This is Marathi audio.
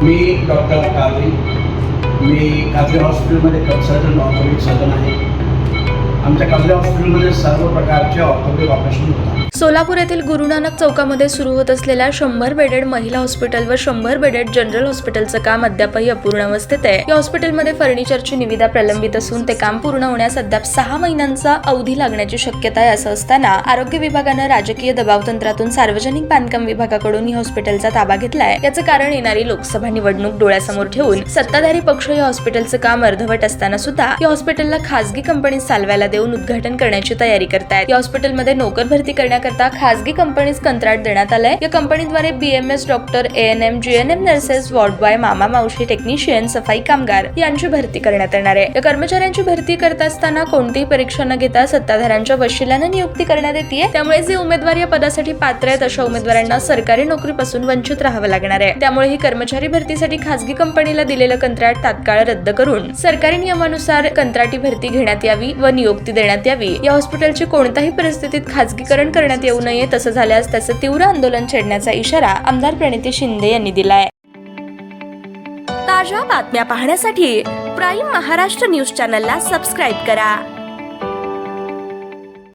मी डॉक्टर कादरी, मी कादरी हॉस्पिटलमध्ये कन्सल्टंट ऑर्थोपेडिक सर्जन आहे. आमच्या कादरी हॉस्पिटलमध्ये सर्व प्रकारचे ऑर्थोपेडिक ऑपरेशन होतात. सोलापूर येथील गुरु नानक चौकामध्ये सुरू होत असलेल्या 100 बेडेड महिला हॉस्पिटल व 100 बेडेड जनरल हॉस्पिटलचं काम अद्यापही अपूर्ण अवस्थेत आहे. या हॉस्पिटलमध्ये फर्निचरची निविदा प्रलंबित असून ते काम पूर्ण होण्यास अद्याप 6 महिन्यांचा अवधी लागण्याची शक्यता आहे. असं असताना आरोग्य विभागानं राजकीय दबावतंत्रातून सार्वजनिक बांधकाम विभागाकडून ही हॉस्पिटलचा ताबा घेतलाय. याचं कारण येणारी लोकसभा निवडणूक डोळ्यासमोर ठेवून सत्ताधारी पक्ष या हॉस्पिटलचं काम अर्धवट असताना सुद्धा या हॉस्पिटलला खासगी कंपनी चालवायला देऊन उद्घाटन करण्याची तयारी करतायत. या हॉस्पिटलमध्ये नोकर भरती करण्याकरता खासगी कंपनीस कंत्राट देण्यात आलंय. या कंपनीद्वारे BMS doctor, ANM, GNM nurses, ward boy, मामा मावशी, टेक्निशियन, सफाई कामगार यांची भरती करण्यात येणार आहे. या कर्मचाऱ्यांची भरती करत असताना कोणतीही परीक्षा न घेता सत्ताधाऱ्यांच्या वशिल्याने नियुक्ती करण्यात येते. त्यामुळे जे उमेदवार या पदासाठी पात्र आहेत अशा उमेदवारांना सरकारी नोकरीपासून वंचित राहावं लागणार आहे. त्यामुळे ही कर्मचारी भरतीसाठी खासगी कंपनीला दिलेलं कंत्राट तात्काळ रद्द करून सरकारी नियमानुसार कंत्राटी भरती घेण्यात यावी व नियुक्ती देण्यात यावी. या हॉस्पिटलची कोणत्याही परिस्थितीत खासगीकरण करण्यात येऊ नये. तसं झाल्यास त्याचं तीव्र आंदोलन छेडण्याचा इशारा आमदार प्रणिती शिंदे यांनी दिलाय. ताज्या बातम्या पाहण्यासाठी प्राईम महाराष्ट्र न्यूज चॅनलला सबस्क्राईब करा.